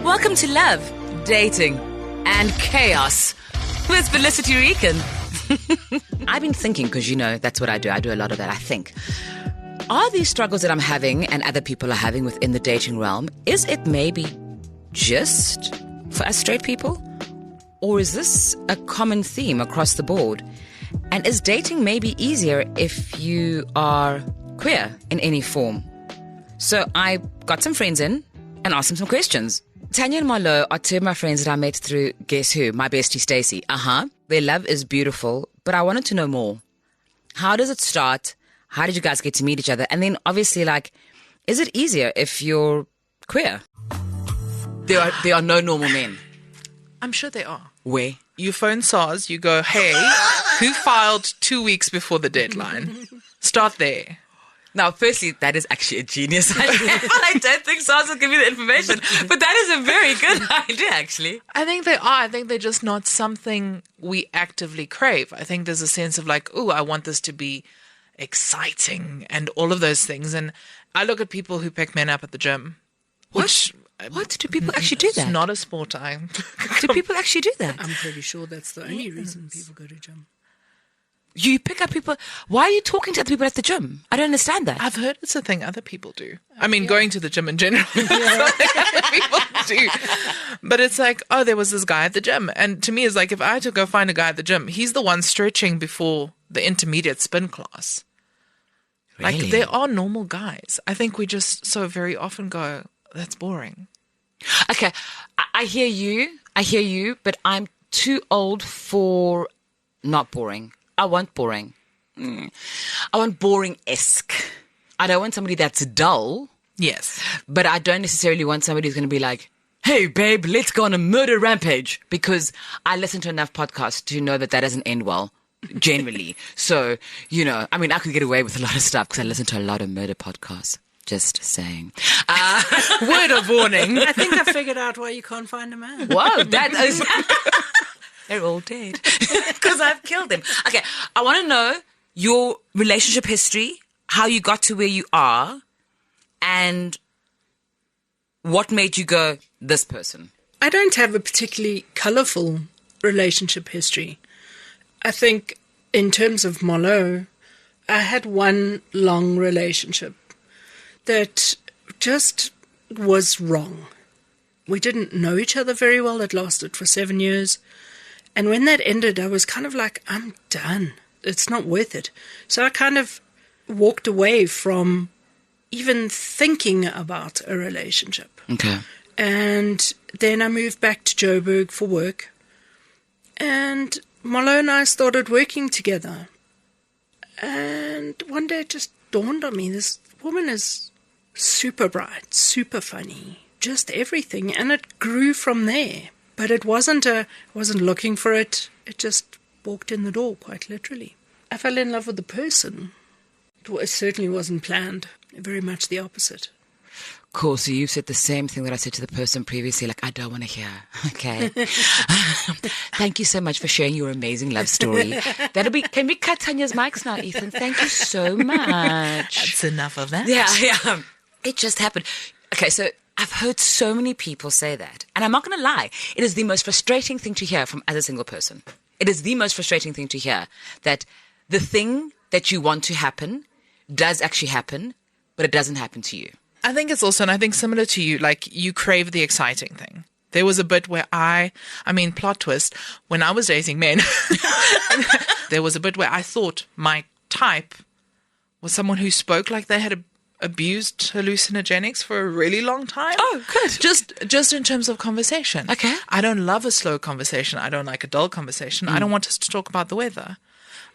Welcome to Love, Dating, and Chaos with Felicity Reekin. I've been thinking, because you know, that's what I do. I do a lot of that, I think. Are these struggles that I'm having and other people are having within the dating realm, is it maybe just for us straight people? Or is this a common theme across the board? And is dating maybe easier if you are queer in any form? So I got some friends in and asked them some questions. Tanya and Marlo are two of my friends that I met through Guess Who, my bestie Stacey. Their love is beautiful, but I wanted to know more. How does it start? How did you guys get to meet each other? And then obviously, is it easier if you're queer? There are no normal men. I'm sure they are. Where? You phone SARS, you go, hey, who filed 2 weeks before the deadline? Start there. Now, firstly, that is actually a genius idea. I don't think SARS will give you the information, but that is a very good idea, actually. I think they are. I think they're just not something we actively crave. I think there's a sense of I want this to be exciting and all of those things. And I look at people who pick men up at the gym. What? Do people actually do that? It's not a sport Do people actually do that? I'm pretty sure that's the only reason people go to gym. You pick up people. Why are you talking to other people at the gym? I don't understand that. I've heard it's a thing other people do. I mean, going to the gym in general is something other people do. But it's there was this guy at the gym. And to me, it's if I had to go find a guy at the gym, he's the one stretching before the intermediate spin class. Really? There are normal guys. I think we just so very often go, that's boring. Okay, I hear you, but I'm too old for not boring. I want boring. I want boring-esque. I don't want somebody that's dull. Yes. But I don't necessarily want somebody who's going to be like, hey, babe, let's go on a murder rampage. Because I listen to enough podcasts to know that doesn't end well, generally. So, I could get away with a lot of stuff because I listen to a lot of murder podcasts. Just saying. Word of warning. I think I figured out why you can't find a man. Whoa, that is... They're all dead because I've killed them. Okay, I want to know your relationship history, how you got to where you are, and what made you go, this person. I don't have a particularly colourful relationship history. I think in terms of Marlo, I had one long relationship that just was wrong. We didn't know each other very well. It lasted for 7 years. And when that ended, I was kind of I'm done. It's not worth it. So I kind of walked away from even thinking about a relationship. Okay. And then I moved back to Joburg for work. And Marlo and I started working together. And one day it just dawned on me, this woman is super bright, super funny, just everything. And it grew from there. But it wasn't looking for it. It just walked in the door, quite literally. I fell in love with the person. It certainly wasn't planned. Very much the opposite. Cool. So you said the same thing that I said to the person previously, I don't want to hear. Okay. Thank you so much for sharing your amazing love story. Can we cut Tanya's mics now, Ethan? Thank you so much. That's enough of that. Yeah. It just happened. Okay, so I've heard so many people say that. And I'm not going to lie. It is the most frustrating thing to hear from as a single person. It is the most frustrating thing to hear that the thing that you want to happen does actually happen, but it doesn't happen to you. I think it's also, and I think similar to you, you crave the exciting thing. There was a bit where plot twist, when I was dating men, there was a bit where I thought my type was someone who spoke like they had abused hallucinogenics for a really long time. Oh, good. Just in terms of conversation. Okay. I don't love a slow conversation. I don't like a dull conversation. I don't want us to talk about the weather.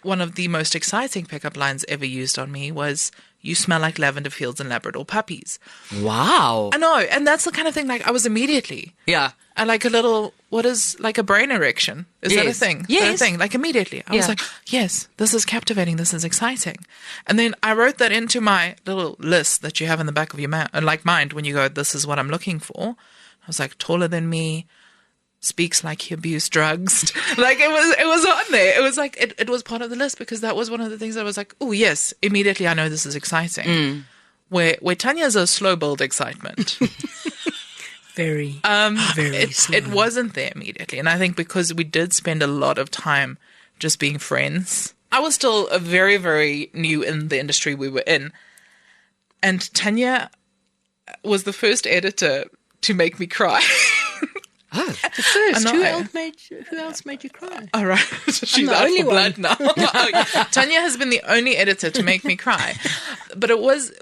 One of the most exciting pickup lines ever used on me was, you smell like lavender fields and Labrador puppies. Wow. I know. And that's the kind of thing, I was immediately. Yeah. And a brain erection? Is that a thing? Yes. Is that a thing? Immediately. I was yes, this is captivating. This is exciting. And then I wrote that into my little list that you have in the back of your mind when you go, this is what I'm looking for. I was taller than me, speaks like he abused drugs. It was on there. It was it was part of the list because that was one of the things I was oh yes, immediately I know this is exciting. Where Tanya's a slow build excitement. Very, very slow. It wasn't there immediately. And I think because we did spend a lot of time just being friends, I was still a very, very new in the industry we were in. And Tanya was the first editor to make me cry. The first. Who else made you cry? All right. She's out for blood now. Tanya has been the only editor to make me cry. But it was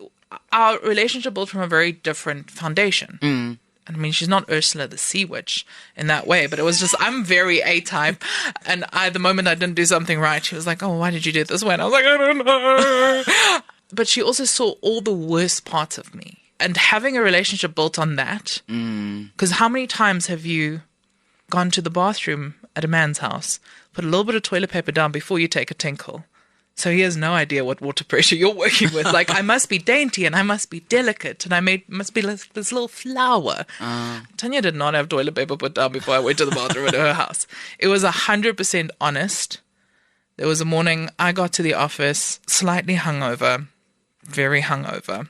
our relationship built from a very different foundation. I mean, she's not Ursula the Sea Witch in that way, but it was just, I'm very A-type. And the moment I didn't do something right, she was like, oh, why did you do it this way? And I was like, I don't know. But she also saw all the worst parts of me. And having a relationship built on that, because how many times have you gone to the bathroom at a man's house, put a little bit of toilet paper down before you take a tinkle? So he has no idea what water pressure you're working with. Like, I must be dainty and I must be delicate and I must be like this little flower. Tanya did not have toilet paper put down before I went to the bathroom at her house. It was 100% honest. There was a morning I got to the office, slightly hungover, very hungover.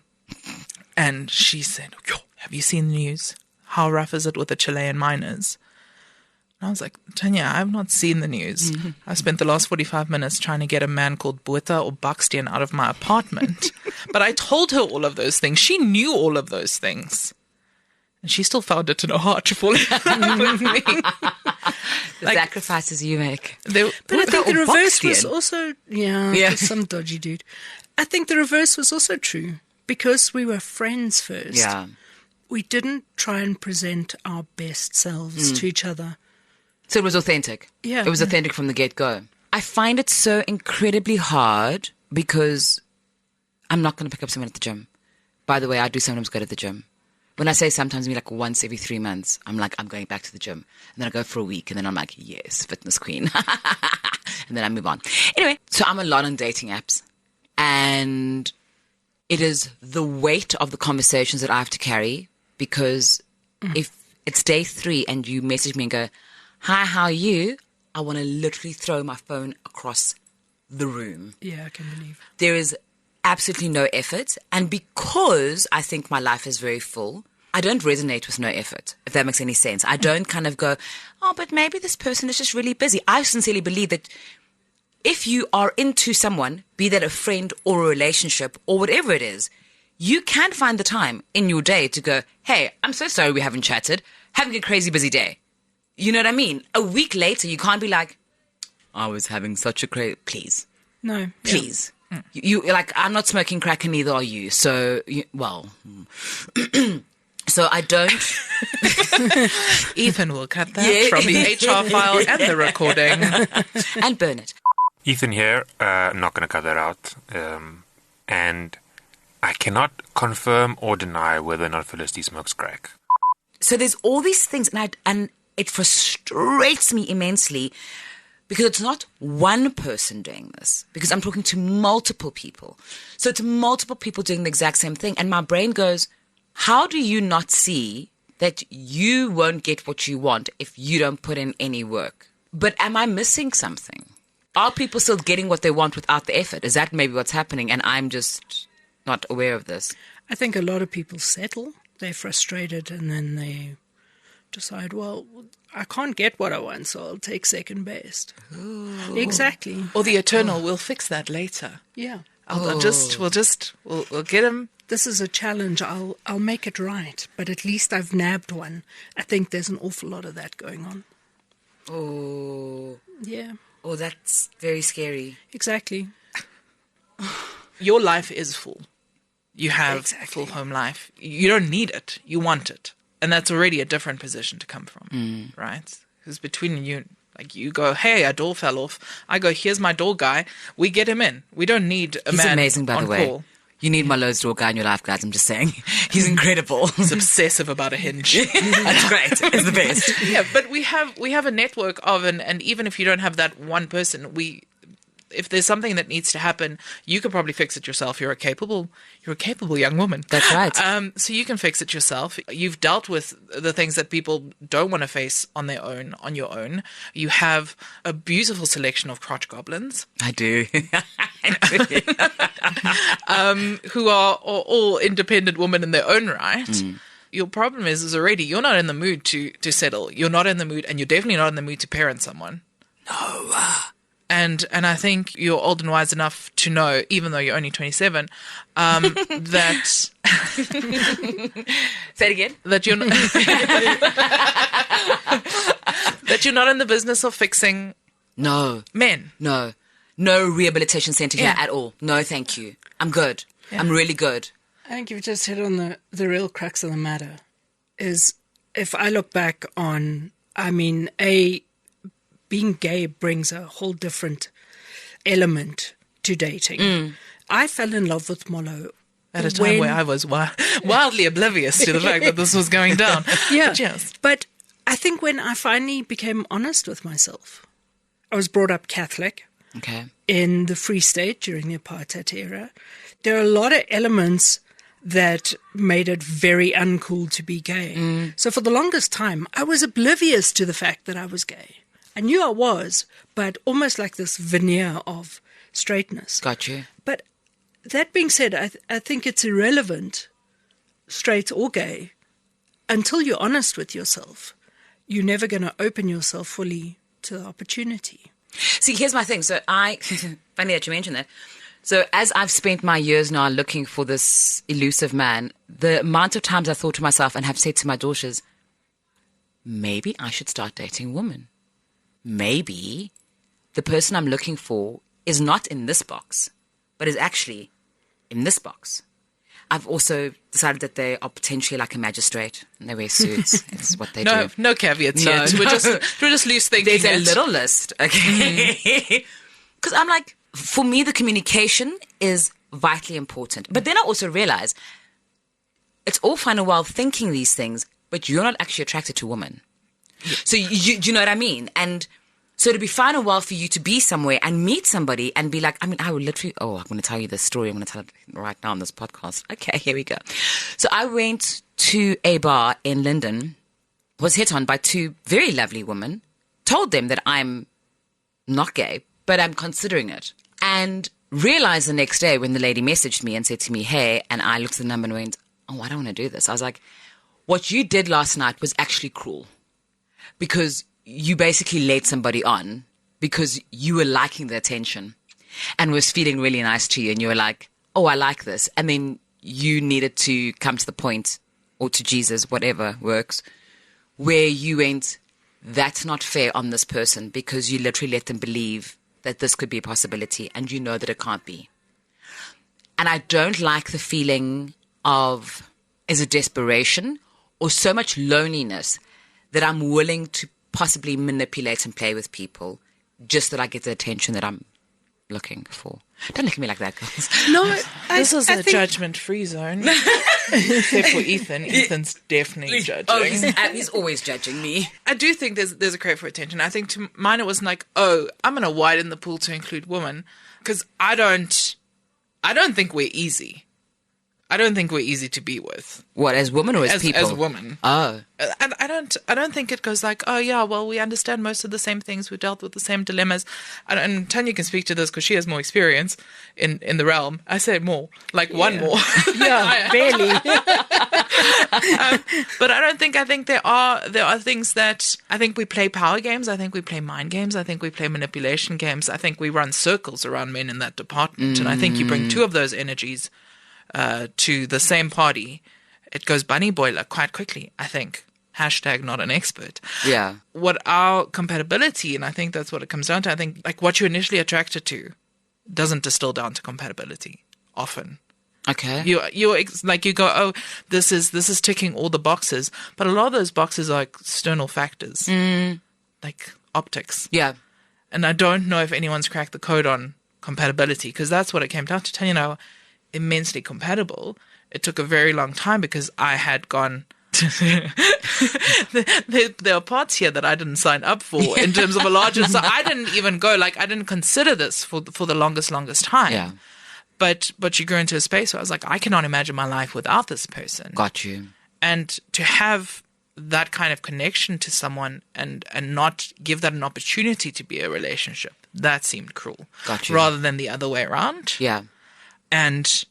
And she said, have you seen the news? How rough is it with the Chilean miners? And I was like, Tanya, I've not seen the news. I spent the last 45 minutes trying to get a man called Bueta or Buxton out of my apartment. But I told her all of those things. She knew all of those things. And she still found it in her heart to fall in love with me. The sacrifices you make. But I think the reverse was also, some dodgy dude. I think the reverse was also true. Because we were friends first, we didn't try and present our best selves to each other. So it was authentic. Yeah. It was authentic from the get-go. I find it so incredibly hard because I'm not going to pick up someone at the gym. By the way, I do sometimes go to the gym. When I say sometimes, I mean like once every 3 months. I'm like, I'm going back to the gym. And then I go for a week and then I'm like, yes, fitness queen. And then I move on. Anyway, so I'm a lot on dating apps. And it is the weight of the conversations that I have to carry because if it's day 3 and you message me and go, hi, how are you? I want to literally throw my phone across the room. Yeah, I can believe. There is absolutely no effort. And because I think my life is very full, I don't resonate with no effort, if that makes any sense. I don't kind of go, oh, but maybe this person is just really busy. I sincerely believe that if you are into someone, be that a friend or a relationship or whatever it is, you can find the time in your day to go, hey, I'm so sorry we haven't chatted. Having a crazy busy day. You know what I mean? A week later, you can't be like, I was having such a crazy... Please. No. Please. Yeah. You like, I'm not smoking crack and neither are you. So, So I don't... Ethan will cut that from the HR file and the recording. And burn it. Ethan here, I'm not going to cut that out. And I cannot confirm or deny whether or not Felicity smokes crack. So there's all these things, and it frustrates me immensely because it's not one person doing this, because I'm talking to multiple people. So it's multiple people doing the exact same thing. And my brain goes, how do you not see that you won't get what you want if you don't put in any work? But am I missing something? Are people still getting what they want without the effort? Is that maybe what's happening and I'm just not aware of this? I think a lot of people settle. They're frustrated and then they decide, well, I can't get what I want, so I'll take second best. Ooh. Exactly. Or the eternal, we'll fix that later. Yeah. We'll get him. This is a challenge. I'll make it right, but at least I've nabbed one. I think there's an awful lot of that going on. Oh. Yeah. Oh, that's very scary. Exactly. Your life is full. You have a full home life. You don't need it. You want it. And that's already a different position to come from, right? Because between you, like you go, hey, a door fell off. I go, here's my door guy. We get him in. We don't need a man on call. He's amazing, by the way. You need my Lowe's door guy in your life, guys. I'm just saying. He's incredible. He's obsessive about a hinge. That's great. It's the best. Yeah, but we have a network of, and even if you don't have that one person, if there's something that needs to happen, you can probably fix it yourself. You're a capable young woman. That's right. So you can fix it yourself. You've dealt with the things that people don't want to face on your own. You have a beautiful selection of crotch goblins. I do. Who are all independent women in their own right. your problem is already you're not in the mood to settle. You're not in the mood, and you're definitely not in the mood to parent someone. No. And I think you're old and wise enough to know, even though you're only 27, that Say it again. that you're not, that you're not in the business of fixing No. men. No. No rehabilitation center here Yeah. at all. No, thank you. I'm good. I'm really good. I think you've just hit on the real crux of the matter. Is if I look back on, being gay brings a whole different element to dating. I fell in love with Molo At a time where I was wildly oblivious to the fact that this was going down. Yeah. But yes. But I think when I finally became honest with myself, I was brought up Catholic Okay. in the Free State during the apartheid era. There are a lot of elements that made it very uncool to be gay. So for the longest time, I was oblivious to the fact that I was gay. I knew I was, but almost like this veneer of straightness. Got you. But that being said, I think it's irrelevant, straight or gay, until you're honest with yourself. You're never going to open yourself fully to the opportunity. See, here's my thing. So funny that you mentioned that. So as I've spent my years now looking for this elusive man, the amount of times I thought to myself and have said to my daughters, maybe I should start dating women. Maybe the person I'm looking for is not in this box, but is actually in this box. I've also decided that they are potentially like a magistrate and they wear suits. It's what they do. No caveats No, yet. no. We're just loose thinking. There's a it. little list, okay? Because I'm like, for me, the communication is vitally important. But then I also realize it's all fine and well thinking these things, but you're not actually attracted to women. So you know what I mean? And so it'd be fine and well for you to be somewhere and meet somebody and be like, I would literally, I'm going to tell you this story. I'm going to tell it right now on this podcast. Okay, here we go. So I went to a bar in Linden, was hit on by two very lovely women, told them that I'm not gay, but I'm considering it. And realized the next day when the lady messaged me and said to me, hey, and I looked at the number and went, I don't want to do this. I was like, what you did last night was actually cruel. Because you basically led somebody on because you were liking the attention and was feeling really nice to you. And you were like, I like this. And then you needed to come to the point, or to Jesus, whatever works, where you went, that's not fair on this person, because you literally let them believe that this could be a possibility and you know that it can't be. And I don't like the feeling of, is it desperation or so much loneliness that I'm willing to possibly manipulate and play with people just that I get the attention that I'm looking for. Don't look at me like that, girls. No, This is I a think judgment-free zone. Except for Ethan. Ethan's definitely judging. Oh, he's always judging me. I do think there's a crave for attention. I think to mine it was like, I'm going to widen the pool to include women, because I don't think we're easy. I don't think we're easy to be with. What, as women or as people? As women. Oh. And I don't think it goes like, we understand most of the same things. We dealt with the same dilemmas. And Tanya can speak to this because she has more experience in the realm. I say more, like one more. yeah, barely. But I think there are things that I think we play power games. I think we play mind games. I think we play manipulation games. I think we run circles around men in that department. And I think you bring two of those energies to the same party, it goes bunny boiler quite quickly, I think. Hashtag not an expert. Yeah. What our compatibility, and I think that's what it comes down to, I think like what you're initially attracted to doesn't distill down to compatibility often. Okay. You go, this is ticking all the boxes, but a lot of those boxes are external factors, like optics. Yeah. And I don't know if anyone's cracked the code on compatibility, because that's what it came down to. Tanya and I were immensely compatible. It took a very long time because I had gone there are parts here that I didn't sign up for in terms of a larger, so I didn't even go, like I didn't consider this for the longest time. Yeah. But you go into a space where I was like, I cannot imagine my life without this person. Got you. And to have that kind of connection to someone and not give that an opportunity to be a relationship, that seemed cruel. Got you. Rather than the other way around. Yeah. And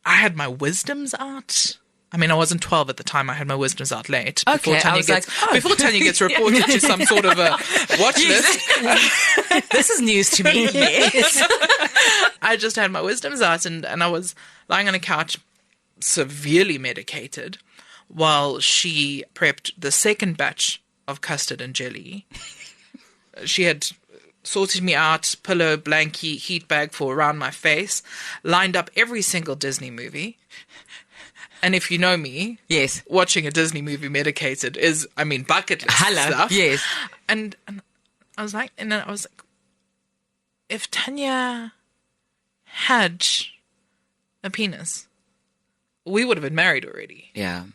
I had my wisdoms out I mean, I wasn't 12 at the time. I had my wisdoms out late. Okay, Before Tanya gets reported to some sort of a watch list. This is news to me. Yes. I just had my wisdoms out and I was lying on a couch, severely medicated, while she prepped the second batch of custard and jelly. She had sorted me out, pillow, blankie, heat bag for around my face, lined up every single Disney movie. And if you know me, yes, watching a Disney movie medicated is, bucket list stuff. Yes. And I was like, if Tanya had a penis, we would have been married already. Yeah.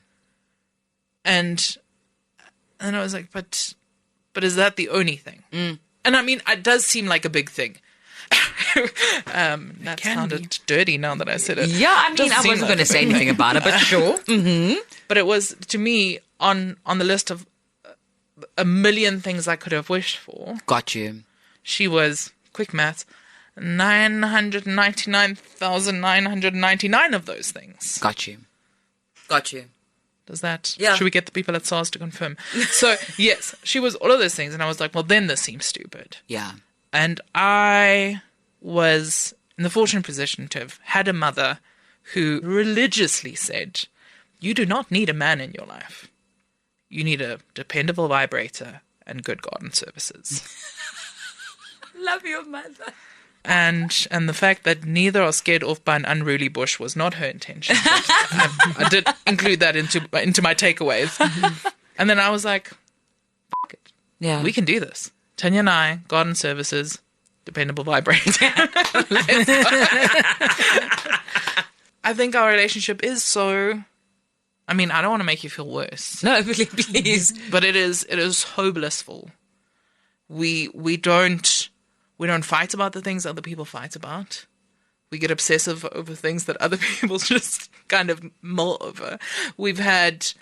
And I was like, but is that the only thing? Mm. And it does seem like a big thing. That sounded dirty now that I said it. Yeah, I wasn't going to say anything about it, but sure. Mm-hmm. But it was, to me, on the list of a million things I could have wished for. Got you. She was, quick maths, 999,999 of those things. Got you. Does that? Yeah. Should we get the people at SARS to confirm? So, yes, she was all of those things. And I was like, well, then this seems stupid. Yeah. And I was in the fortunate position to have had a mother who religiously said, you do not need a man in your life. You need a dependable vibrator and good garden services. Love your mother. And the fact that neither are scared off by an unruly bush was not her intention. I did include that into my takeaways. And then I was like, fuck it. Yeah. We can do this. Tanya and I, garden services, dependable vibrator. I think our relationship is so... I don't want to make you feel worse. No, please. But it is so blissful. We don't fight about the things other people fight about. We get obsessive over things that other people just kind of mull over. We've had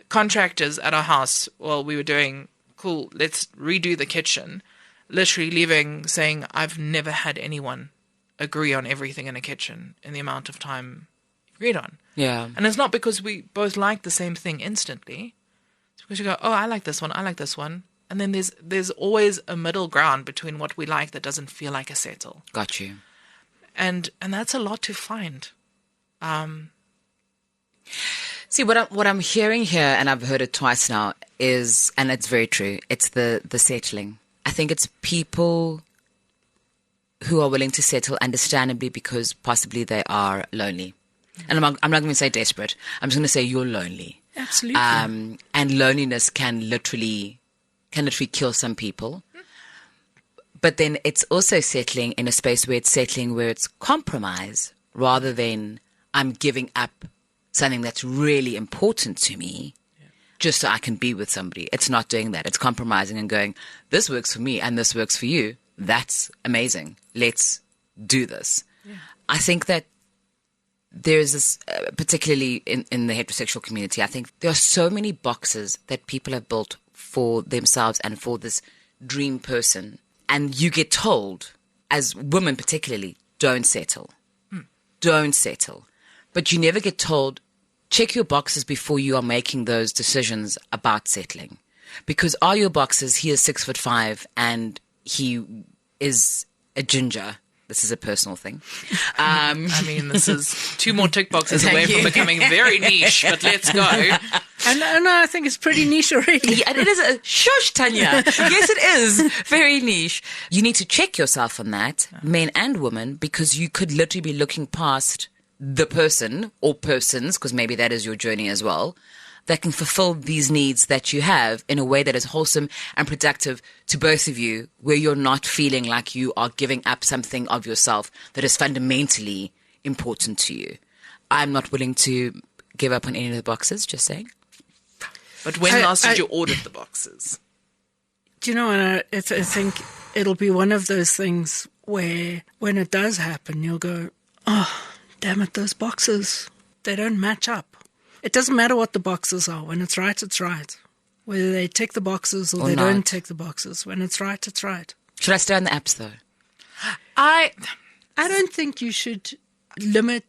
contractors at our house while we were doing, cool, let's redo the kitchen, literally leaving saying, I've never had anyone agree on everything in a kitchen in the amount of time agreed on. Yeah. And it's not because we both like the same thing instantly. It's because you go, oh, I like this one, I like this one. And then there's always a middle ground between what we like that doesn't feel like a settle. Got you. And that's a lot to find. See, what I'm hearing here, and I've heard it twice now, is, and it's very true, it's the settling. I think it's people who are willing to settle, understandably, because possibly they are lonely. And I'm not going to say desperate. I'm just going to say you're lonely. Absolutely. And loneliness can literally kill some people. But then it's also settling in a space where it's compromise rather than I'm giving up something that's really important to me just so I can be with somebody. It's not doing that. It's compromising and going, this works for me and this works for you. That's amazing. Let's do this. Yeah. I think that there's this, particularly in the heterosexual community, I think there are so many boxes that people have built for themselves and for this dream person. And you get told, as women particularly, don't settle. Don't settle. But you never get told, check your boxes before you are making those decisions about settling. Because are your boxes, he is 6'5" and he is a ginger. This is a personal thing. This is 2 more tick boxes away from becoming very niche, but let's go. And I think it's pretty niche already. Yeah, and it is a shush, Tanya. Yes, it is very niche. You need to check yourself on that, men and women, because you could literally be looking past the person or persons, because maybe that is your journey as well, that can fulfill these needs that you have in a way that is wholesome and productive to both of you, where you're not feeling like you are giving up something of yourself that is fundamentally important to you. I'm not willing to give up on any of the boxes, just saying. But when last did you order the boxes? Do you know, and I think it'll be one of those things where when it does happen, you'll go, oh, damn it, those boxes, they don't match up. It doesn't matter what the boxes are. When it's right, it's right. Whether they tick the boxes or they not. don't tick the boxes. When it's right, it's right. Should I stay on the apps, though? I don't think you should limit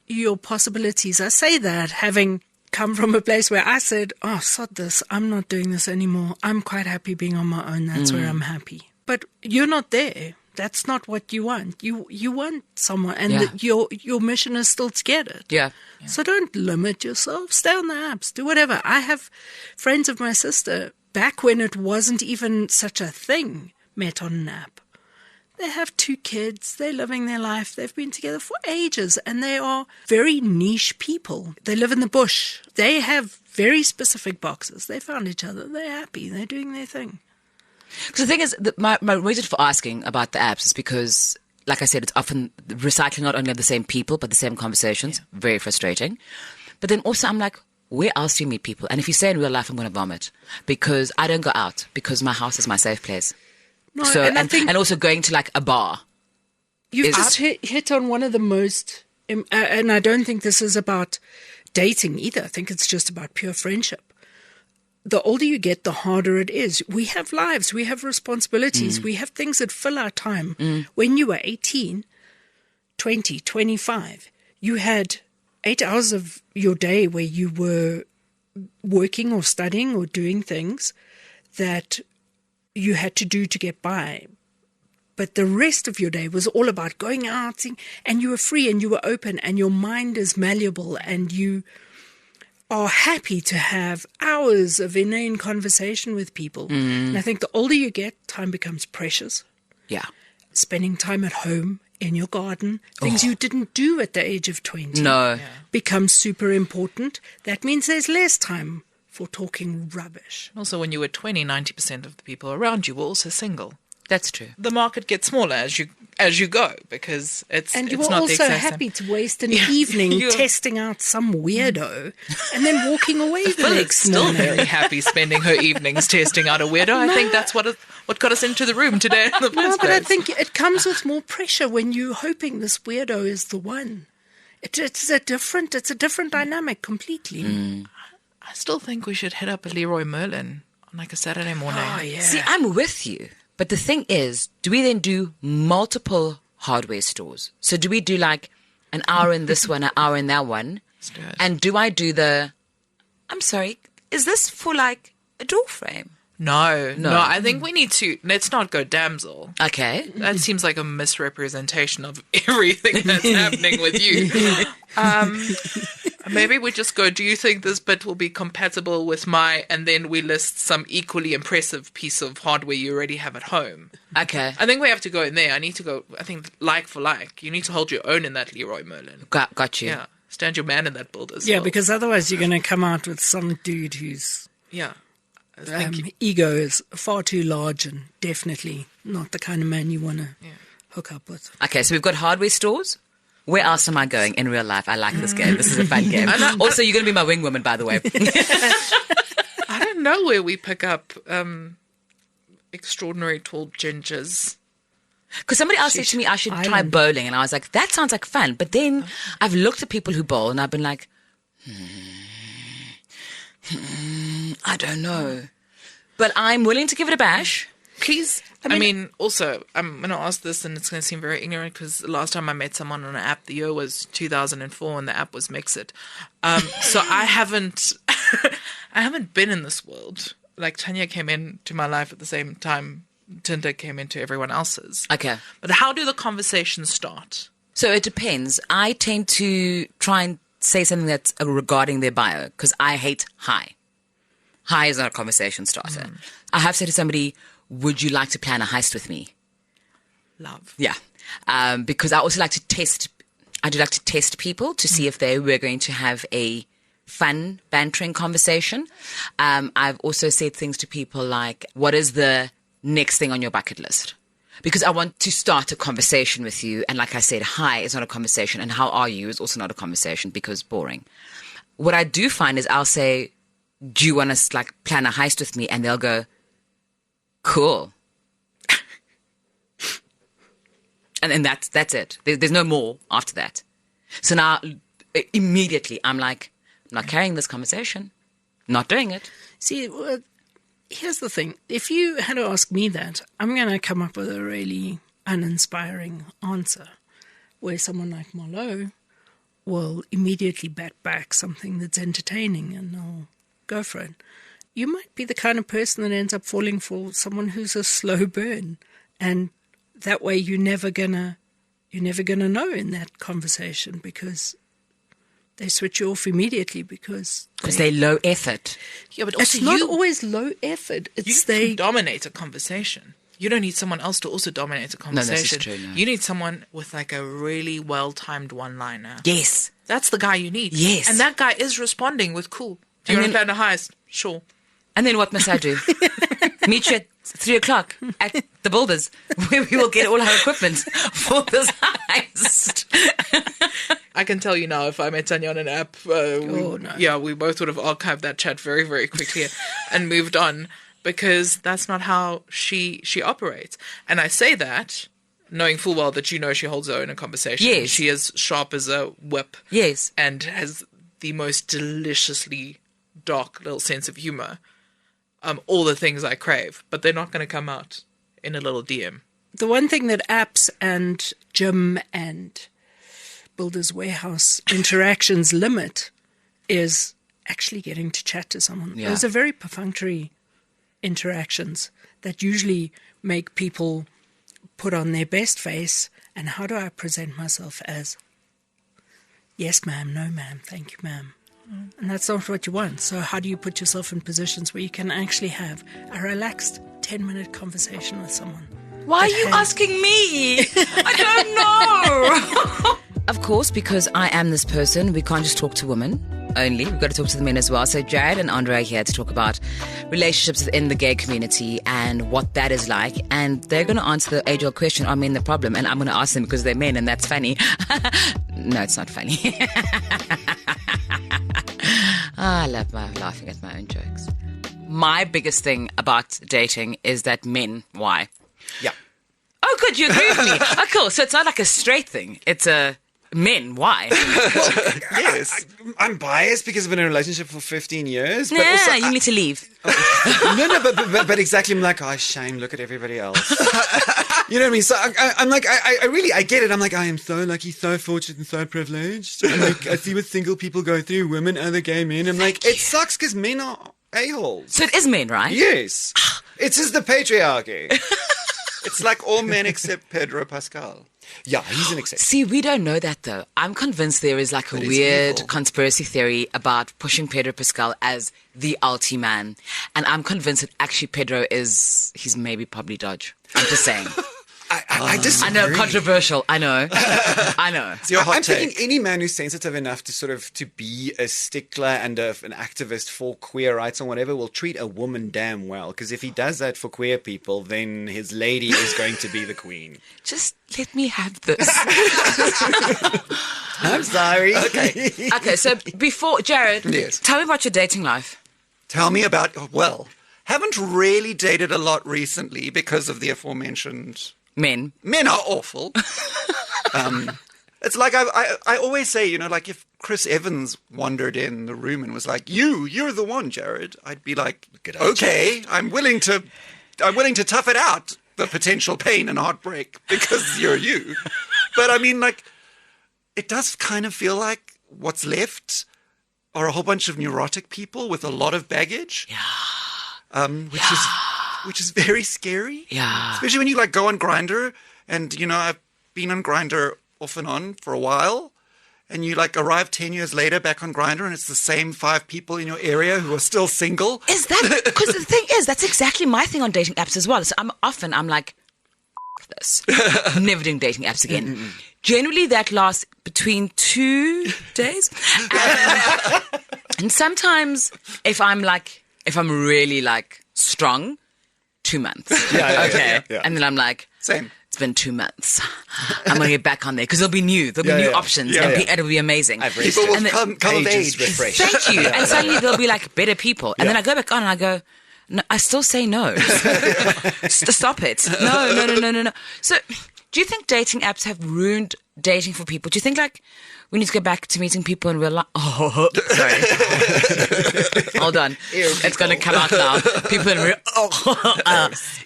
your possibilities. I say that having come from a place where I said, oh, sod this, I'm not doing this anymore. I'm quite happy being on my own. That's where I'm happy. But you're not there. That's not what you want. You want someone, and your mission is still to get it. Yeah. So don't limit yourself. Stay on the apps. Do whatever. I have friends of my sister, back when it wasn't even such a thing, met on an app. They have 2 kids. They're living their life. They've been together for ages, and they are very niche people. They live in the bush. They have very specific boxes. They found each other. They're happy. They're doing their thing. Because the thing is, that my reason for asking about the apps is because, like I said, it's often recycling not only of the same people, but the same conversations. Yeah. Very frustrating. But then also I'm like, where else do you meet people? And if you say in real life, I'm going to vomit because I don't go out because my house is my safe place. No, So, and I and think also going to like a bar. you've just hit on one of the most, and I don't think this is about dating either. I think it's just about pure friendship. The older you get, the harder it is. We have lives. We have responsibilities. We have things that fill our time. When you were 18, 20, 25, you had 8 hours of your day where you were working or studying or doing things that you had to do to get by. But the rest of your day was all about going out, and you were free and you were open and your mind is malleable and you are happy to have hours of inane conversation with people. And I think the older you get, time becomes precious. Yeah. Spending time at home, in your garden, things you didn't do at the age of 20 No. becomes super important. That means there's less time for talking rubbish. Also, when you were 20, 90% of the people around you were also single. That's true. The market gets smaller as you go because it's And you it's were not the also exact same. happy to waste an evening testing out some weirdo and then walking away the Phil is next still morning. very happy spending her evenings testing out a weirdo. I think that's what got us into the room today in the No, first but I place. think it comes with more pressure when you're hoping this weirdo is the one. It's a different dynamic completely. I still think we should hit up a Leroy Merlin on like a Saturday morning. Oh, yeah. See, I'm with you. But the thing is, do we then do multiple hardware stores? So do we do like an hour in this one, an hour in that one? Let's do it. And do I do I'm sorry, is this for like a door frame? No, I think we need to, let's not go damsel. Okay. That seems like a misrepresentation of everything that's happening with you. Maybe we just go, do you think this bit will be compatible with and then we list some equally impressive piece of hardware you already have at home. Okay. I think we have to go in there. I need to go, I think, like for like. You need to hold your own in that Leroy Merlin. Got you. Yeah. Stand your man in that build as Yeah, well. because otherwise you're going to come out with some dude whose Yeah. I think ego is far too large and definitely not the kind of man you want to hook up with. Okay, so we've got hardware stores. Where else am I going in real life? I like this game. This is a fun game. Also, you're going to be my wing woman, by the way. I don't know where we pick up extraordinary tall gingers. Because somebody else said to me I should try bowling, and I was like, that sounds like fun. But then I've looked at people who bowl, and I've been like, I don't know. But I'm willing to give it a bash. Please. I mean, also, I'm going to ask this, and it's going to seem very ignorant because the last time I met someone on an app, the year was 2004, and the app was Mixit. So I haven't been in this world. Like, Tanya came into my life at the same time Tinder came into everyone else's. Okay. But how do the conversations start? So it depends. I tend to try and say something that's regarding their bio because I hate hi. Hi is not a conversation starter. I have said to somebody, would you like to plan a heist with me? Love. Yeah. Because I also like to test, I do like to test people to see if we're going to have a fun, bantering conversation. I've also said things to people like, what is the next thing on your bucket list? Because I want to start a conversation with you. And like I said, hi is not a conversation. And how are you is also not a conversation because boring. What I do find is I'll say, do you want to like plan a heist with me? And they'll go, cool. And then that's it. There's no more after that. So now immediately I'm like, I'm not carrying this conversation. Not doing it. See, here's the thing. If you had to ask me that, I'm going to come up with a really uninspiring answer where someone like Marlo will immediately bat back something that's entertaining and they'll go for it. You might be the kind of person that ends up falling for someone who's a slow burn, and that way you're never gonna know in that conversation because they switch you off immediately because they're low effort. Yeah, but also it's not always low effort. It's you dominate a conversation. You don't need someone else to also dominate a conversation. No, this is true, no. You need someone with like a really well-timed one-liner. Yes. That's the guy you need. Yes. And that guy is responding with cool. Do you want to plan a heist? Sure. And then what must I do? Meet you at 3:00 at the Builders, where we will get all our equipment for this heist. I can tell you now, if I met Tanya on an app, we both would have archived that chat very, very quickly and moved on, because that's not how she operates. And I say that knowing full well that she holds her own in a conversation. Yes. She is sharp as a whip. Yes. And has the most deliciously dark little sense of humor. All the things I crave, but they're not going to come out in a little DM. The one thing that apps and gym and Builders Warehouse interactions limit is actually getting to chat to someone. Yeah. Those are very perfunctory interactions that usually make people put on their best face. And how do I present myself as, yes, ma'am, no, ma'am, thank you, ma'am. And that's not what you want. So how do you put yourself in positions where you can actually have a relaxed 10-minute conversation with someone? Why are you asking me? I don't know. Of course, because I am this person, we can't just talk to women only. We've got to talk to the men as well. So Jared and Andre are here to talk about relationships within the gay community and what that is like. And they're going to answer the age-old question, are men the problem? And I'm going to ask them because they're men, and that's funny. No, it's not funny. I love laughing at my own jokes. My biggest thing about dating is that men, why? Yeah. Oh, good, you agree with me. Oh, cool. So it's not like a straight thing. It's a men, why? Yes. I'm biased because I've been in a relationship for 15 years. But Yeah, also, you need to leave. but exactly, I'm like, oh, shame, look at everybody else. You know what I mean? So I'm like, I really get it. I'm like, I am so lucky, so fortunate, and so privileged. And like, I see what single people go through, women, other gay men. I'm like, it sucks because men are a-holes. So it is men, right? Yes. It's just the patriarchy. It's like all men except Pedro Pascal. Yeah, he's an exception. See, we don't know that though. I'm convinced there is like a But weird evil. conspiracy theory about pushing Pedro Pascal as the ulti man. And I'm convinced that actually Pedro he's maybe probably Dodge. I'm just saying. I disagree. I know, controversial. I know. I know. It's your hot take. Thinking any man who's sensitive enough to sort of to be a stickler and an activist for queer rights or whatever will treat a woman damn well. Because if he does that for queer people, then his lady is going to be the queen. Just let me have this. I'm sorry. Okay, so before, Jared, Yes. tell me about your dating life. Tell me about, well, haven't really dated a lot recently because of the aforementioned. Men. Men are awful. It's like I always say, you know, like if Chris Evans wandered in the room and was like, you're the one, Jared, I'd be like, okay, I'm willing to tough it out, the potential pain and heartbreak, because you're you. But I mean, like, it does kind of feel like what's left are a whole bunch of neurotic people with a lot of baggage. Yeah. Which is very scary. Yeah. Especially when you like go on Grindr, and you know I've been on Grindr off and on for a while, and you like arrive 10 years later back on Grindr, and it's the same 5 people in your area who are still single. Is that, because the thing is, that's exactly my thing on dating apps as well. So I'm like, F this. Never doing dating apps again. Generally that lasts between 2 days. And sometimes if I'm really like strong, 2 months. Yeah. And then I'm like, Same. it's been 2 months. I'm going to get back on there because there'll be new options and it'll be amazing. People will come of age. Refreshed. Thank you. And suddenly there'll be like better people. And then I go back on and I go, no, I still say no. Stop it. No. So do you think dating apps have ruined dating for people? Do you think like we need to go back to meeting people in real life. Oh, sorry. Hold on. It's going to come out now. People in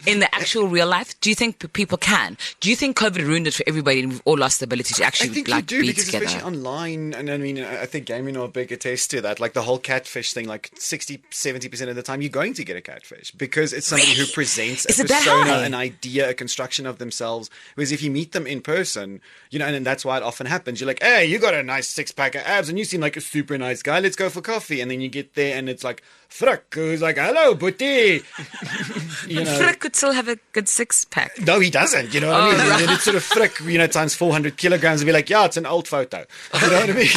in the actual real life, do you think people can? Do you think COVID ruined it for everybody and we've all lost the ability to actually I think like you do, be because together? especially online, and I mean, I think gaming are a big attest to that. Like the whole catfish thing, like 60-70% of the time, you're going to get a catfish because it's somebody who presents Is a it that persona, high? an idea, a construction of themselves. Whereas if you meet them in person, you know, and that's why it often happens. You're like, hey, you got a nice 6-pack of abs and you seem like a super nice guy. Let's go for coffee. And then you get there and it's like, Frick, who's like, hello, Booty. You know. Frick could still have a good 6-pack. No, he doesn't. You know what I mean? And then it's sort of Frick, you know, times 400 kilograms and be like, yeah, it's an old photo. You know what I mean?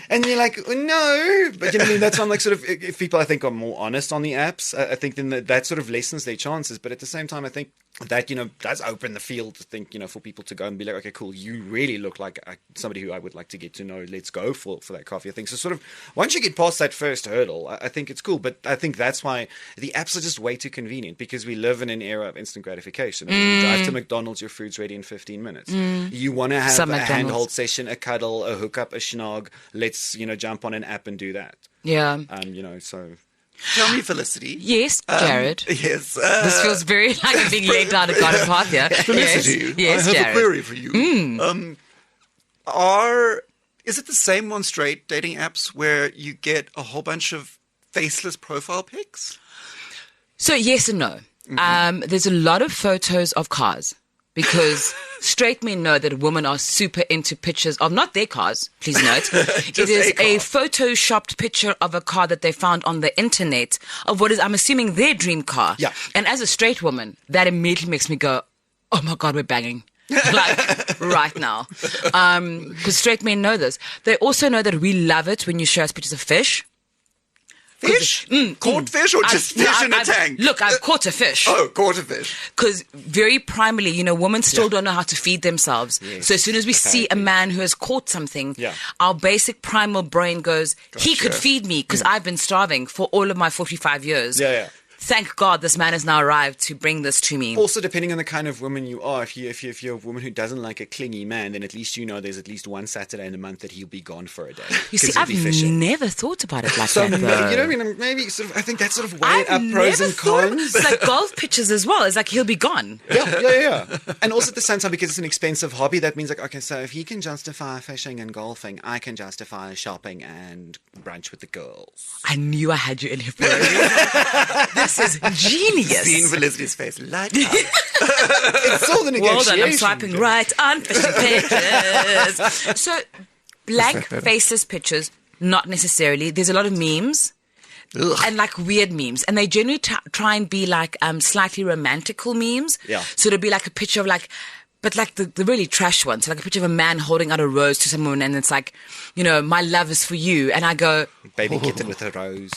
And you're like, no. But you know what I mean? That's on like sort of, if people I think are more honest on the apps, I think then that sort of lessens their chances. But at the same time, I think that, you know, does open the field to think, you know, for people to go and be like, okay, cool, you really look like somebody who I would like to get to know. Let's go for that coffee. I think so. Sort of once you get past that first hurdle, I think it's cool. But I think that's why the apps are just way too convenient, because we live in an era of instant gratification. I mean, you drive to McDonald's, your food's ready in 15 minutes. You want to have Some a McDonald's. handhold session, a cuddle, a hookup, a schnog. Let's, you know, jump on an app and do that. Yeah. You know, so. Tell me, Felicity. Yes, Jared. Yes. This feels very like I'm being led down a garden path here. Felicity, Yes, I have Jared. a query for you. Is it the same on straight dating apps where you get a whole bunch of faceless profile pics? So yes and no. There's a lot of photos of cars because straight men know that women are super into pictures of not their cars, please note. It is a photoshopped picture of a car that they found on the internet of what is, I'm assuming, their dream car. Yeah. And as a straight woman, that immediately makes me go, oh my God, we're banging. Like right now. Because straight men know this. They also know that we love it when you show us pictures of fish. Fish? Caught fish or just fish in a tank? Look, I've caught a fish. Oh, caught a fish. Because very primarily, you know, women still don't know how to feed themselves. Yes. So as soon as we see a man who has caught something, Yeah. our basic primal brain goes, he could Gotcha. feed me because I've been starving for all of my 45 years. Yeah. Thank God this man has now arrived to bring this to me. Also, depending on the kind of woman you are, if you're a woman who doesn't like a clingy man, then at least you know there's at least one Saturday in a month that he'll be gone for a day. You 'cause see, he'll I've be fishing. never thought about it like So that. you though. know what I mean? Maybe sort of. I think that's sort of weighing I've up pros never and thought of- cons. It's like golf pitches as well. It's like he'll be gone. Yeah. And also at the same time, because it's an expensive hobby, that means like, okay, so if he can justify fishing and golfing, I can justify shopping and brunch with the girls. I knew I had you in here for a reason. This is genius. Seeing Felicity's face light up. It's all the Well negotiation. done, I'm swiping right on fishing pictures. So, blank faceless pictures, not necessarily. There's a lot of memes. Ugh. And like weird memes, and they generally try and be like slightly romantical memes. Yeah. So it'll be like a picture of like, but like the really trash ones, so like a picture of a man holding out a rose to someone, and it's like, you know, my love is for you, and I go, Baby kitten with a rose.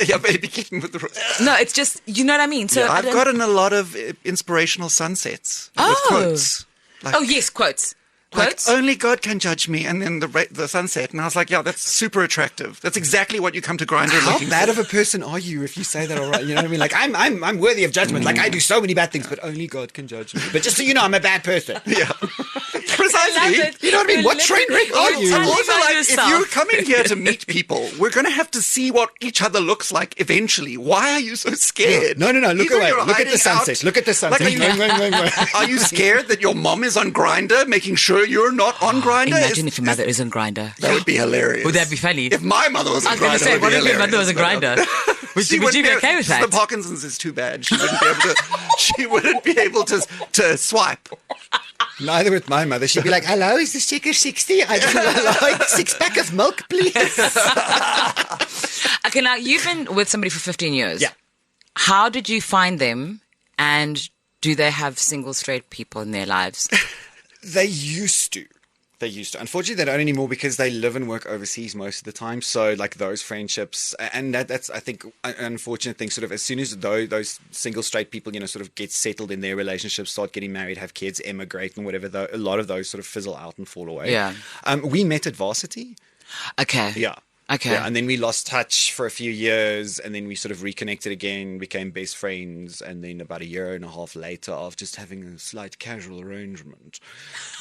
Yeah, baby kitten with the... no, it's just, you know what I mean. So I I've don't- gotten a lot of inspirational sunsets with Oh. quotes. Like, oh yes, quotes. like, Quotes. only God can judge me, and then the sunset, and I was like, yeah, that's super attractive. That's exactly what you come to Grindr How looking bad for. of a person are you if you say that? All right, you know what I mean? Like I'm worthy of judgment. Like I do so many bad things, but only God can judge me. But just so you know, I'm a bad person. Yeah, I love precisely. it. You know what I mean? What train wreck are you? Tell me Also, about like, yourself. if you're coming here to meet people, we're going to have to see what each other looks like eventually. Why are you so scared? No. Look Either away. you're Look at hiding the sunset. out- Look at the sunset. Like, Wait. Are you scared that your mom is on Grindr, making sure you're not on Grindr? Imagine if your mother is on Grinder. That would be hilarious. Would that be funny? If my mother was on I was going Grindr, to say, it would what be if your mother was a hilarious, Grinder? Would you wouldn't be okay with that? The Parkinson's is too bad. She wouldn't be able to. She wouldn't be able to swipe. Neither with my mother. She'd be like, "Hello, is this chicken 60? I just like 6-pack of milk, please." Okay, now you've been with somebody for 15 years. Yeah. How did you find them, and do they have single straight people in their lives? They used to. Unfortunately, they don't anymore because they live and work overseas most of the time. So, like those friendships, and that's I think an unfortunate thing. Sort of as soon as those single straight people, you know, sort of get settled in their relationships, start getting married, have kids, emigrate, and whatever, a lot of those sort of fizzle out and fall away. Yeah. We met at varsity. Okay. Yeah. Okay. Yeah, and then we lost touch for a few years, and then we sort of reconnected again, became best friends, and then about a year and a half later, of just having a slight casual arrangement,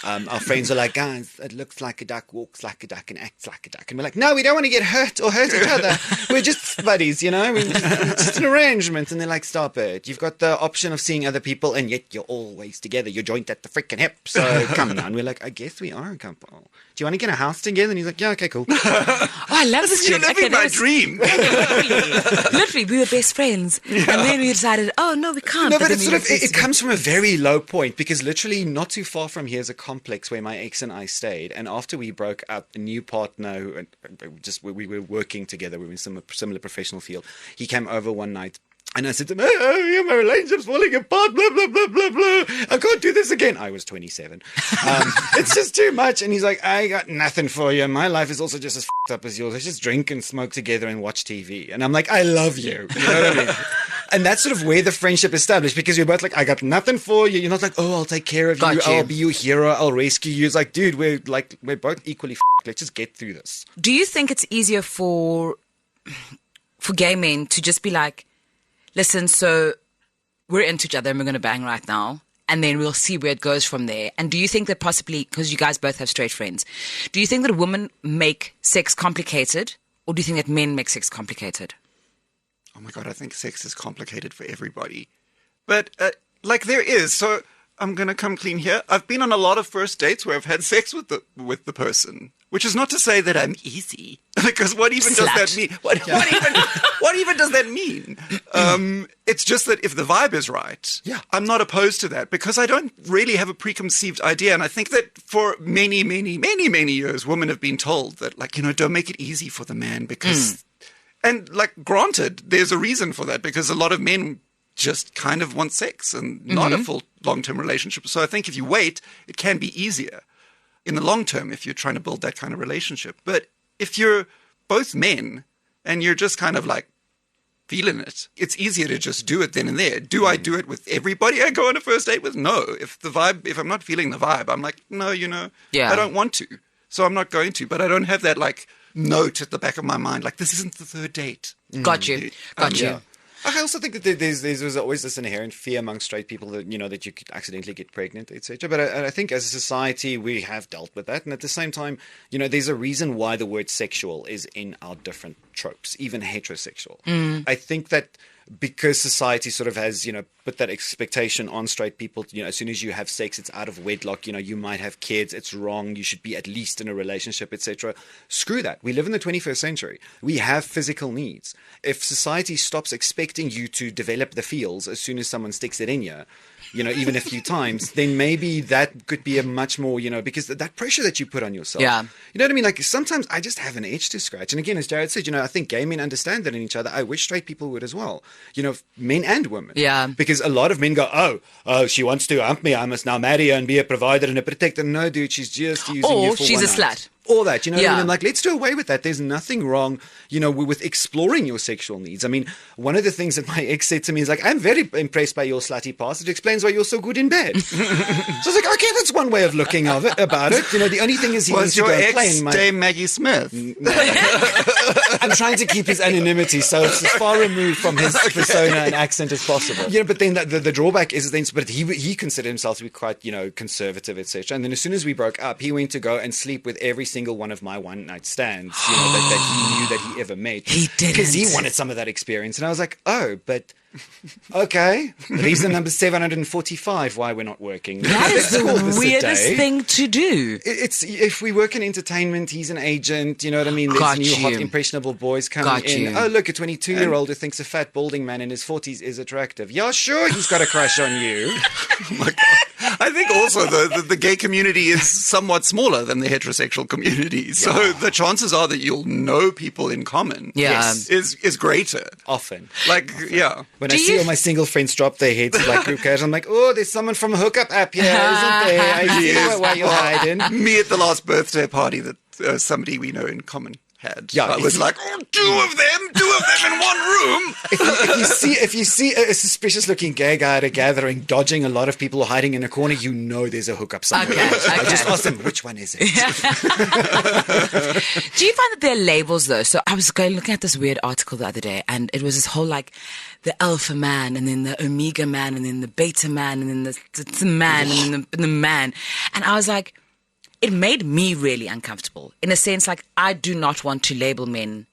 our friends are like, guys, it looks like a duck, walks like a duck, and acts like a duck. And we're like, no, we don't want to get hurt or hurt each other. We're just buddies, you know? It's just an arrangement. And they're like, stop it. You've got the option of seeing other people, and yet you're always together. You're joined at the freaking hip. So come on. We're like, I guess we are a couple. Do you want to get a house together? And he's like, yeah, okay, cool. Oh, I love this. You're living my dream. Literally, we were best friends. And then we decided, oh, no, we can't. No, but then it's we sort of, were it comes from a very low point, because literally not too far from here is a complex where my ex and I stayed. And after we broke up, a new partner, we were working together, we were in some similar professional field. He came over one night. And I said to him, oh, my relationship's falling apart, blah, blah, blah, blah, blah. I can't do this again. I was 27. It's just too much. And he's like, I got nothing for you. My life is also just as f***ed up as yours. Let's just drink and smoke together and watch TV. And I'm like, I love you. You know what I mean? And that's sort of where the friendship established, because we're both like, I got nothing for you. You're not like, oh, I'll take care of you. I'll be your hero. I'll rescue you. It's like, dude, we're both equally f***ed. Let's just get through this. Do you think it's easier for gay men to just be like, listen, so we're into each other and we're going to bang right now, and then we'll see where it goes from there? And do you think that possibly, because you guys both have straight friends, do you think that women make sex complicated, or do you think that men make sex complicated? Oh my God, I think sex is complicated for everybody. But, there is. So I'm going to come clean here. I've been on a lot of first dates where I've had sex with the person, which is not to say that I'm easy, because what even does that mean? What even does that mean? It's just that if the vibe is right, I'm not opposed to that, because I don't really have a preconceived idea. And I think that for many, many, many, many years, women have been told that, don't make it easy for the man, because... And, granted, there's a reason for that, because a lot of men just kind of want sex and not a full long-term relationship. So I think if you wait, it can be easier in the long term if you're trying to build that kind of relationship. But if you're both men and you're just kind of feeling it, it's easier to just do it then and there. Do I do it with everybody I go on a first date with? No. If I'm not feeling the vibe, I'm like, no, I don't want to. So I'm not going to. But I don't have that note at the back of my mind, this isn't the third date. Got you. Yeah. I also think that there's always this inherent fear among straight people that, that you could accidentally get pregnant, etc. But I think as a society, we have dealt with that. And at the same time, there's a reason why the word sexual is in our different tropes, even heterosexual. I think that because society sort of has, put that expectation on straight people, as soon as you have sex, it's out of wedlock, you might have kids, it's wrong, you should be at least in a relationship, etc. Screw that. We live in the 21st century. We have physical needs. If society stops expecting you to develop the feels as soon as someone sticks it in you, even a few times, then maybe that could be a much more, because that pressure that you put on yourself. Yeah. You know what I mean? Sometimes I just have an itch to scratch. And again, as Jared said, I think gay men understand that in each other. I wish straight people would as well. Men and women. Yeah. Because a lot of men go, oh, she wants to hump me. I must now marry her and be a provider and a protector. No, dude, she's just using you for she's one a night. slut. All that, what I Yeah. mean? Let's do away with that. There's nothing wrong, with exploring your sexual needs. I mean, one of the things that my ex said to me is I'm very impressed by your slutty past. It explains why you're so good in bed. So I was like, okay, that's one way of looking about it. The only thing is he needs to your go ex play in my... Dame Maggie Smith? I'm trying to keep his anonymity, so it's as far removed from his persona and accent as possible. But then the drawback is then, but he considered himself to be quite, conservative, etc. And then as soon as we broke up, he went to go and sleep with every single one of my one-night stands, that he knew that he ever made. He didn't. Because he wanted some of that experience. And I was like, oh, but... Okay. Reason number 745 why we're not working. That is the weirdest thing to do. It's if we work in entertainment, he's an agent, you know what I mean? There's Got new hot you. impressionable boys coming Got in. you. Oh, look, a 22-year-old who thinks a fat balding man in his 40s is attractive. Yeah, sure, he's got a crush on you. Oh my God. I think also the gay community is somewhat smaller than the heterosexual community. So the chances are that you'll know people in common is greater. Often. When I see all my single friends drop their heads group cash, I'm like, oh, there's someone from a hookup app here, isn't there? I see why you're hiding. Me at the last birthday party that somebody we know in common. had. Yeah, I was like, oh, two of them in one room. If you see a suspicious looking gay guy at a gathering dodging a lot of people or hiding in a corner, you know there's a hookup somewhere. Okay, I okay. just asked them, which one is it? Do you find that there are labels though? So I was looking at this weird article the other day, and it was this whole like the alpha man, and then the omega man, and then the beta man, and then the man, and then the man. And I was like, it made me really uncomfortable in a sense. Like, I do not want to label men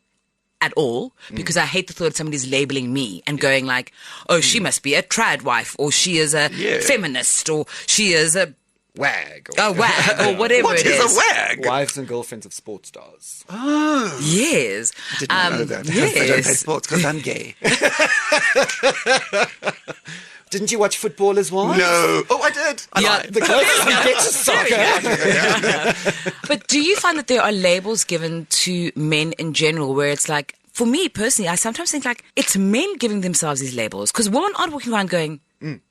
at all because I hate the thought of somebody's labeling me and going like, oh, she must be a trad wife, or she is a feminist, or she is a Wag. wag, or whatever What it is is. a wag? Wives and girlfriends of sports stars. Yes. I did not know that. I don't play Yes. sports because I'm gay. Didn't you watch Football as well? No. Oh, I did. I Yeah. lied. The closest we get to soccer. But do you find that there are labels given to men in general where it's like, for me personally, I sometimes think like it's men giving themselves these labels because women aren't walking around going,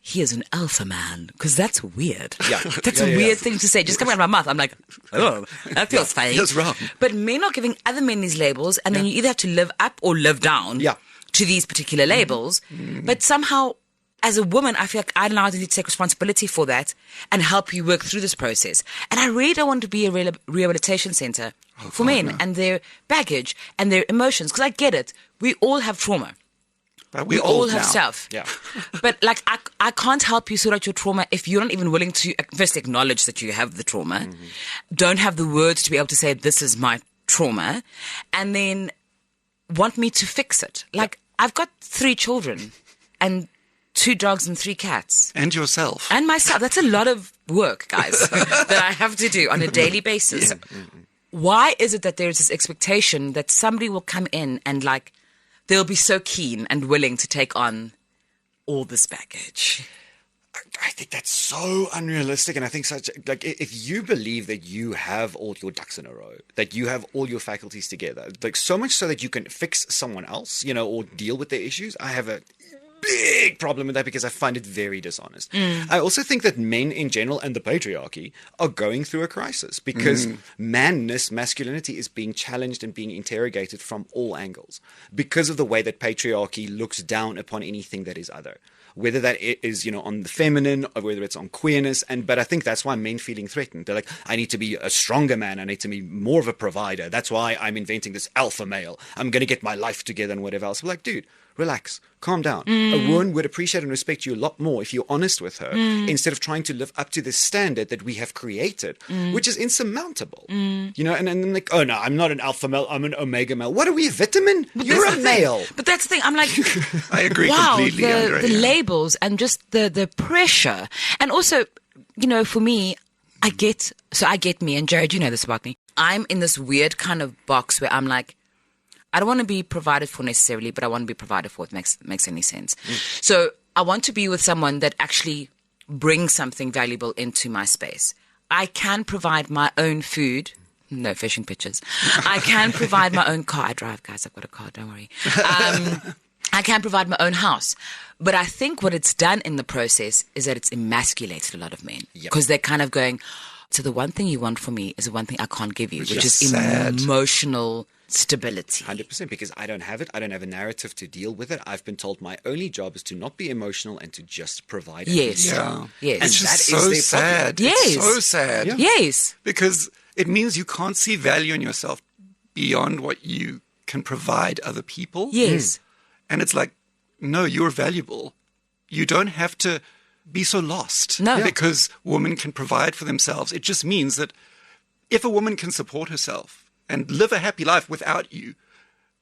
he is an alpha man, because that's weird. Yeah. That's Yeah, a yeah, weird yeah. thing to say. Just coming out of my mouth, I'm like, oh, that feels funny. feels wrong. But men are giving other men these labels, and then you either have to live up or live down Yeah. to these particular labels. But somehow, as a woman, I feel like I now need to take responsibility for that and help you work through this process. And I really don't want to be a rehabilitation center for men and their baggage and their emotions, because I get it. We all have trauma. But We we're all old have now. stuff. Yeah. But like, I can't help you sort out your trauma if you're not even willing to first acknowledge that you have the trauma, don't have the words to be able to say, this is my trauma, and then want me to fix it. Like, I've got 3 children and 2 dogs and 3 cats. And yourself. And myself. That's a lot of work, guys, that I have to do on a daily basis. Why is it that there's this expectation that somebody will come in and like, they'll be so keen and willing to take on all this baggage? I think that's so unrealistic, and I think if you believe that you have all your ducks in a row, that you have all your faculties together, like so much so that you can fix someone else, or deal with their issues, I have a big problem with that because I find it very dishonest. I also think that men in general and the patriarchy are going through a crisis because masculinity is being challenged and being interrogated from all angles because of the way that patriarchy looks down upon anything that is other. Whether that is, on the feminine or whether it's on queerness. But I think that's why men feeling threatened. They're like, I need to be a stronger man. I need to be more of a provider. That's why I'm inventing this alpha male. I'm going to get my life together and whatever else. We're like, dude, relax, calm down. A woman would appreciate and respect you a lot more if you're honest with her instead of trying to live up to this standard that we have created, which is insurmountable. And then like, oh no, I'm not an alpha male, I'm an omega male. What are we, a vitamin? You're a male. But that's the thing. I'm like, I agree wow, completely, Andrea. the labels and just the pressure. And also, for me, I get me, and Jared, you know this about me. I'm in this weird kind of box where I'm like, I don't want to be provided for necessarily, but I want to be provided for if it makes any sense. So I want to be with someone that actually brings something valuable into my space. I can provide my own food. No fishing pictures. I can provide my own car. I drive, guys. I've got a car. Don't worry. I can provide my own house. But I think what it's done in the process is that it's emasculated a lot of men. Because they're kind of going, so the one thing you want from me is the one thing I can't give you, which is sad. Emotional stability. 100%, because I don't have it. I don't have a narrative to deal with it. I've been told my only job is to not be emotional and to just provide. Yes. Yeah. Yes. It's And that just is so their sad. problem. It's Yes. so sad. Yeah. Yes. Because it means you can't see value in yourself beyond what you can provide other people. Yes. And it's like, no, you're valuable. You don't have to be so lost. No. Yeah. Because women can provide for themselves. It just means that if a woman can support herself and live a happy life without you,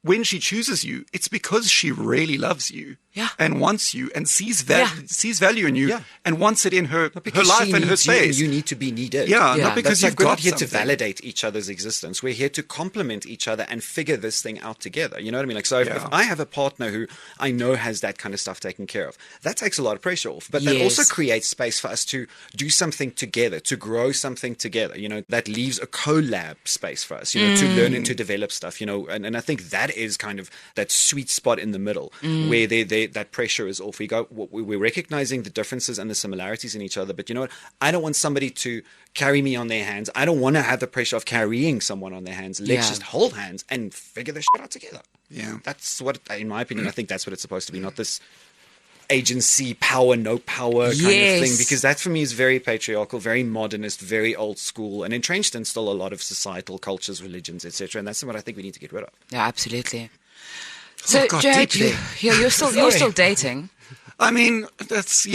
when she chooses you, it's because she really loves you and wants you and sees value in you and wants it in her life and her space. You need to be needed. Yeah, not because That's you've like we're got not here to something. validate each other's existence. We're here to complement each other and figure this thing out together. You know what I mean? Like, so if I have a partner who I know has that kind of stuff taken care of, that takes a lot of pressure off. But that also creates space for us to do something together, to grow something together. That leaves a collab space for us, to learn and to develop stuff, and I think that that is kind of that sweet spot in the middle where that pressure is off. We're recognizing the differences and the similarities in each other. But you know what? I don't want somebody to carry me on their hands. I don't want to have the pressure of carrying someone on their hands. Let's just hold hands and figure this shit out together. Yeah. That's what, in my opinion, I think that's what it's supposed to be, not this agency, power, no power kind of thing, because that for me is very patriarchal, very modernist, very old school, and entrenched in still a lot of societal cultures, religions, etc. And that's what I think we need to get rid of. Yeah, absolutely. So, God, Jared, deeply. you're still dating. I mean, that's,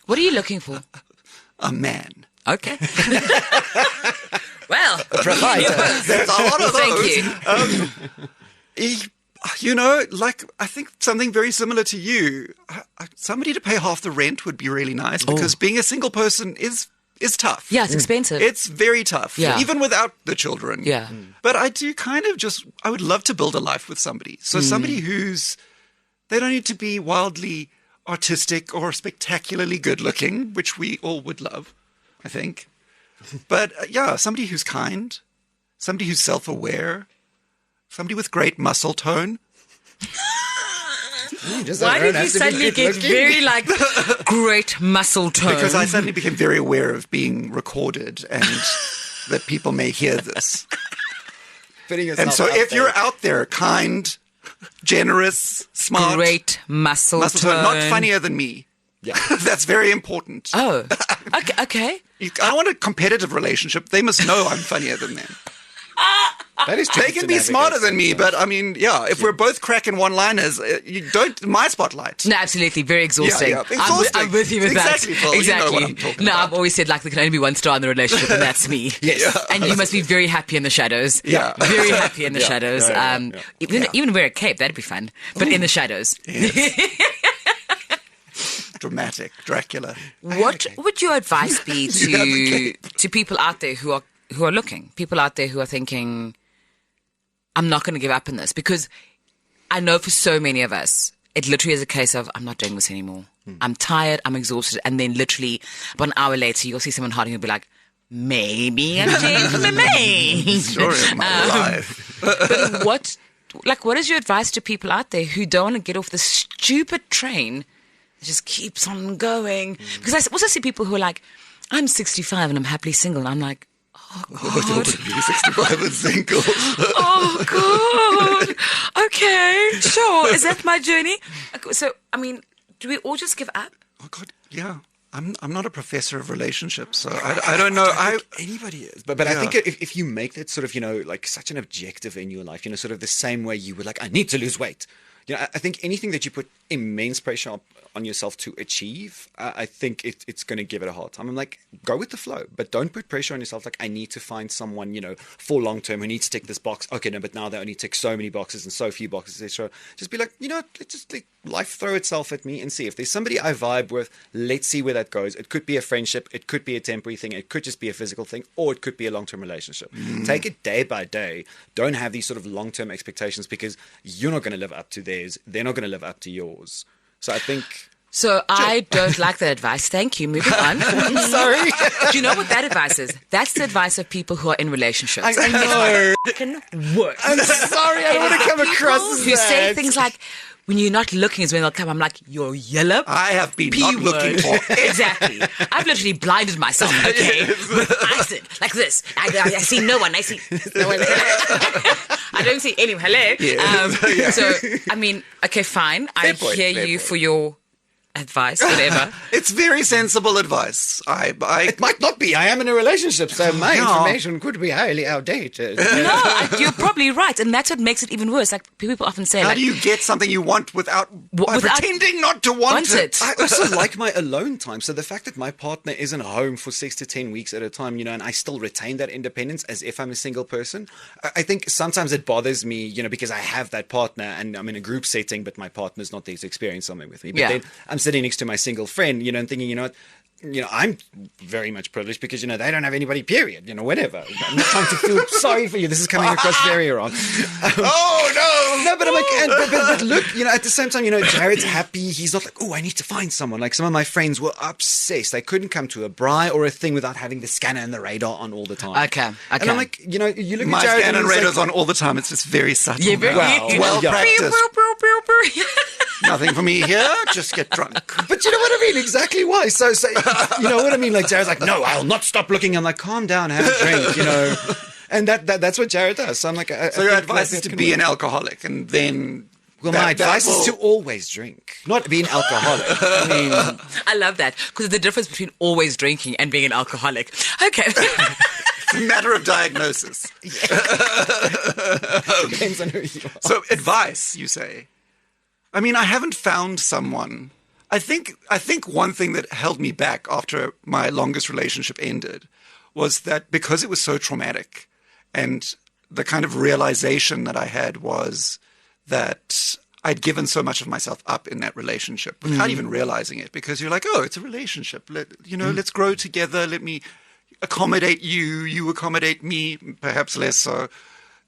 What are you looking for? a man. Okay. Well, Provider. There's a lot of those. thank you. You know, like, I think something very similar to you. Somebody to pay half the rent would be really nice, because being a single person is tough. Yeah, it's expensive. It's very tough, Yeah. even without the children. Yeah. But I do kind of I would love to build a life with somebody. So somebody they don't need to be wildly artistic or spectacularly good looking, which we all would love, I think. But somebody who's kind, somebody who's self-aware, somebody with great muscle tone. Why did you suddenly get very, great muscle tone? Because I suddenly became very aware of being recorded and that people may hear this. And so if you're out there, kind, generous, smart, Great muscle tone. not funnier than me. Yeah. That's very important. Oh, okay. I want a competitive relationship. They must know I'm funnier than them. That is They can be smarter than me, but I mean, if we're both cracking one-liners, you don't my spotlight. No, absolutely. Very exhausting. Yeah. Exhausting. I'm with you with Exactly, that. Phil. Exactly. You know what I'm talking about. I've always said, there can only be one star in the relationship, and that's me. Yes. And you must be very happy in the shadows. Yeah. Very happy in the shadows. Yeah. Even wear a cape, that'd be fun. But in the shadows. Dramatic. Dracula. What would your advice be to people out there who are looking? People out there who are thinking, I'm not going to give up on this, because I know for so many of us, it literally is a case of, I'm not doing this anymore. I'm tired, I'm exhausted. And then literally about an hour later, you'll see someone hiding and you'll be like, maybe I'm doing for me. Story of my life. But what is your advice to people out there who don't want to get off the stupid train that just keeps on going? Because I also see people who are like, I'm 65 and I'm happily single. And I'm like, oh, God. 65 and single. Oh, God. Okay, sure. Is that my journey? So, I mean, do we all just give up? Oh, God, yeah. I'm not a professor of relationships, so I don't know. Anybody is. But I think if you make that sort of, such an objective in your life, sort of the same way you would I need to lose weight. I think anything that you put immense pressure on yourself to achieve, I think it's going to give it a hard time. I'm like, go with the flow, but don't put pressure on yourself. Like, I need to find someone, for long term who needs to tick this box. Okay, no, but now they only tick so many boxes and so few boxes, etc. Just be like, let's just let life throw itself at me and see if there's somebody I vibe with. Let's see where that goes. It could be a friendship, it could be a temporary thing, it could just be a physical thing, or it could be a long-term relationship. Take it day by day. Don't have these sort of long-term expectations, because you're not going to live up to theirs. They're not going to live up to yours. So I think... So I don't like that advice. Thank you. Moving on. Sorry. Do you know what that advice is? That's the advice of people who are in relationships. I know. It can work. I'm sorry. I don't want to come across as who that. say things like, when you're not looking is when they'll come. I'm like, you're yellow. I have been not looking for Exactly. I've literally blinded myself, okay? With acid, like this. I see no one. I see no one. I don't see anyone. Hello? So, I mean, okay, fine. I hear you for your advice, whatever. It's very sensible advice. It might not be. I am in a relationship, so my information could be highly outdated. No, you're probably right. And that's what makes it even worse. Like, people often say, how do you get something you want without pretending not to want it? I also like my alone time. So the fact that my partner isn't home for 6 to 10 weeks at a time, and I still retain that independence as if I'm a single person. I think sometimes it bothers me, because I have that partner and I'm in a group setting, but my partner's not there to experience something with me. But then I'm sitting next to my single friend, and thinking, I'm very much privileged because, they don't have anybody, period, whatever. I'm not trying to feel sorry for you. This is coming across very wrong. Oh, no! No, but I'm like, but look, at the same time, Jared's happy. He's not like, oh, I need to find someone. Like some of my friends were obsessed. They couldn't come to a braai or a thing without having the scanner and the radar on all the time. Okay. And I'm like, you look My at Jared scan and he's radar's like, on all the time. It's just very subtle. Yeah, very well yeah. practiced. Nothing for me here. Just get drunk. But you know what I mean? Exactly why. So you know what I mean? Like Jared's like, no, I'll not stop looking. I'm like, calm down, have a drink, And that's what Jared does. So I'm like, So your advice is to be an alcoholic, and then. Well, my advice is to always drink, not be an alcoholic. I mean, I love that because the difference between always drinking and being an alcoholic. Okay. It's a matter of diagnosis. depends on who you are. So advice, you say. I mean, I haven't found someone. I think one thing that held me back after my longest relationship ended was that because it was so traumatic, and the kind of realization that I had was that I'd given so much of myself up in that relationship without even realizing it, because you're like, oh, it's a relationship. Let's grow together. Let me accommodate you. You accommodate me, perhaps less so.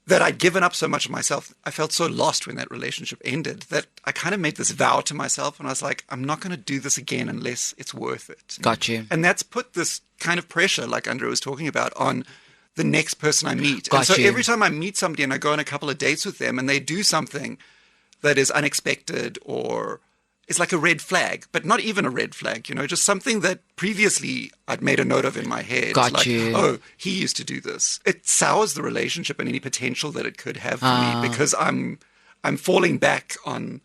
That I'd given up so much of myself. I felt so lost when that relationship ended that I kind of made this vow to myself, and I was like, I'm not going to do this again unless it's worth it. Got you. And that's put this kind of pressure, like Andrew was talking about, on the next person I meet. Got and so you. every time I meet somebody and I go on a couple of dates with them and they do something that is unexpected or is like a red flag, but not even a red flag, just something that previously I'd made a note of in my head. Got like, you. oh, he used to do this. It sours the relationship and any potential that it could have for me, because I'm falling back on,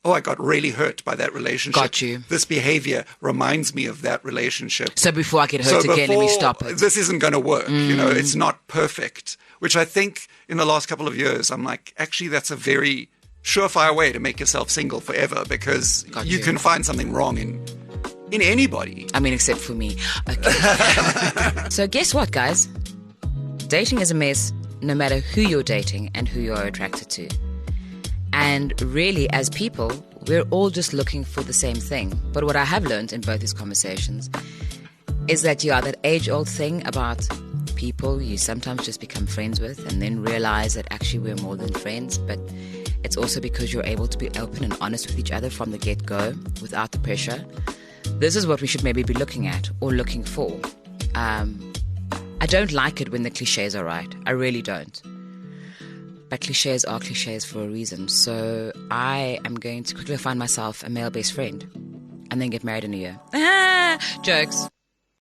oh, I got really hurt by that relationship. Got you. This behavior reminds me of that relationship. So before I get hurt again, let me stop it. This isn't going to work. It's not perfect, which I think in the last couple of years, I'm like, actually, that's a very surefire way to make yourself single forever, because you can find something wrong in anybody. I mean, except for me. Okay. So guess what, guys? Dating is a mess, no matter who you're dating and who you're attracted to. And really, as people, we're all just looking for the same thing. But what I have learned in both these conversations is that, that age-old thing about people you sometimes just become friends with and then realize that actually we're more than friends. But it's also because you're able to be open and honest with each other from the get-go without the pressure. This is what we should maybe be looking at or looking for. I don't like it when the cliches are right. I really don't. But cliches are cliches for a reason. So I am going to quickly find myself a male best friend and then get married in a year. Jokes.